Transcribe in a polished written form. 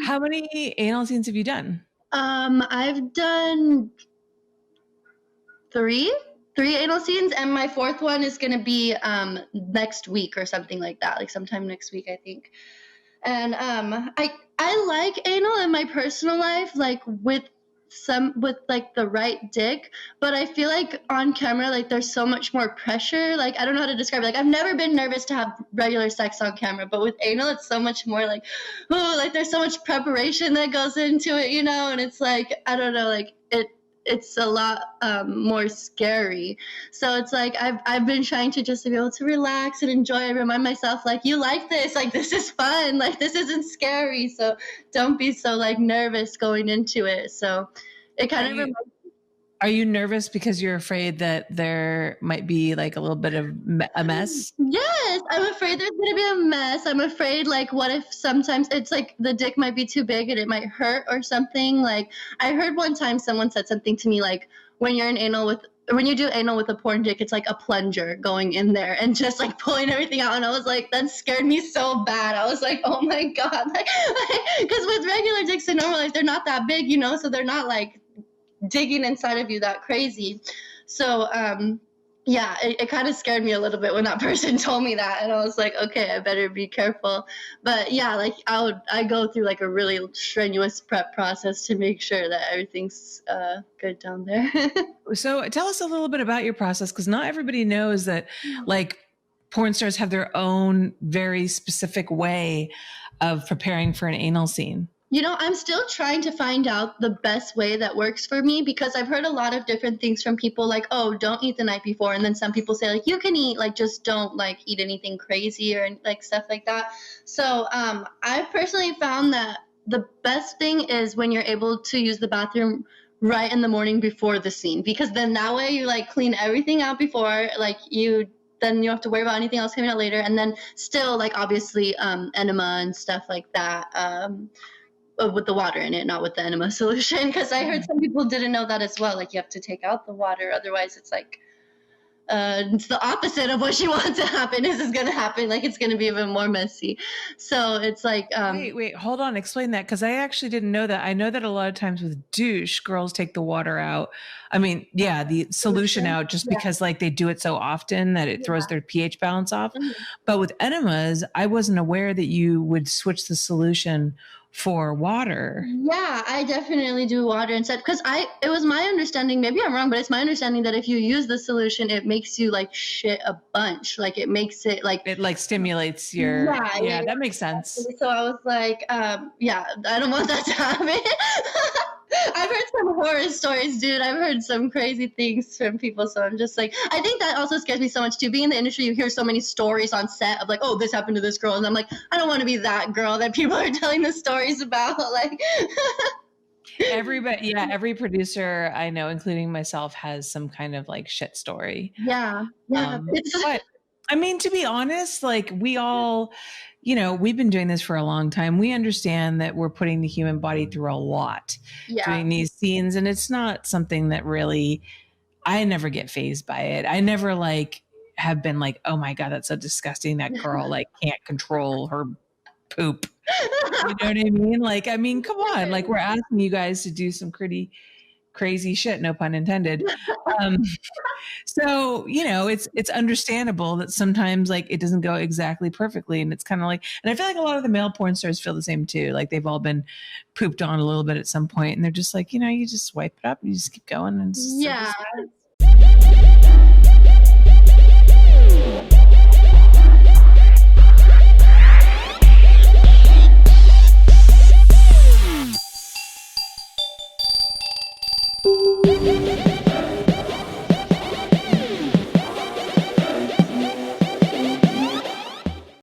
How many anal scenes have you done? I've done three anal scenes, and my fourth one is gonna be next week or something like that, like sometime next week, I think. And I like anal in my personal life, like with like the right dick, but I feel like on camera, like there's so much more pressure. Like I don't know how to describe it. Like I've never been nervous to have regular sex on camera, but with anal, it's so much more like, oh, like there's so much preparation that goes into it, you know. And it's like I don't know, like it's a lot more scary. So it's like I've been trying to just be able to relax and enjoy and remind myself, like, you like this, like this is fun, like this isn't scary. So don't be so like nervous going into it. So it kind of reminds. Are you nervous because you're afraid that there might be like a little bit of a mess? Yes, I'm afraid there's going to be a mess. I'm afraid, like, what if sometimes it's like the dick might be too big and it might hurt or something. Like, I heard one time someone said something to me like, when you do anal with a porn dick, it's like a plunger going in there and just like pulling everything out. And I was like, that scared me so bad. I was like, oh my God. Like, because with regular dicks in normal life, they're not that big, you know, so they're not like digging inside of you that crazy. So yeah, it kind of scared me a little bit when that person told me that, and I was like, okay, I better be careful. But yeah, like I go through like a really strenuous prep process to make sure that everything's good down there. So tell us a little bit about your process, because not everybody knows that like porn stars have their own very specific way of preparing for an anal scene. You know, I'm still trying to find out the best way that works for me, because I've heard a lot of different things from people like, oh, don't eat the night before. And then some people say like, you can eat, like just don't like eat anything crazy or like stuff like that. So I personally found that the best thing is when you're able to use the bathroom right in the morning before the scene, because then that way you like clean everything out before, like then you don't have to worry about anything else coming out later. And then still like obviously enema and stuff like that. With the water in it, not with the enema solution, because I heard some people didn't know that as well. Like you have to take out the water, otherwise it's like it's the opposite of what you want to happen is going to happen. Like it's going to be even more messy. So it's like wait, hold on, explain that, because I actually didn't know that. I know that a lot of times with douche, girls take the water out. I mean, yeah, the solution out, just because like they do it so often that it throws their pH balance off. But with enemas, I wasn't aware that you would switch the solution for water. Yeah, I definitely do water instead, because it was my understanding, maybe I'm wrong, but it's my understanding that if you use the solution, it makes you like shit a bunch. Like it makes it like it like stimulates your yeah, that makes sense. So I was like, yeah, I don't want that to happen. I've heard some horror stories, dude. I've heard some crazy things from people. So I'm just like, I think that also scares me so much too. Being in the industry, you hear so many stories on set of like, oh, this happened to this girl. And I'm like, I don't want to be that girl that people are telling the stories about. Like, everybody, yeah, every producer I know, including myself, has some kind of like shit story. Yeah. Yeah. But I mean, to be honest, like we all, you know, we've been doing this for a long time. We understand that we're putting the human body through a lot doing these scenes. And it's not something that really, I never get fazed by it. I never like have been like, oh my God, that's so disgusting. That girl like can't control her poop. You know what I mean? Like, I mean, come on. Like we're asking you guys to do some pretty crazy shit, no pun intended. So, you know, it's understandable that sometimes like it doesn't go exactly perfectly. And it's kind of like, and I feel like a lot of the male porn stars feel the same too. Like they've all been pooped on a little bit at some point, and they're just like, you know, you just wipe it up and you just keep going. And yeah.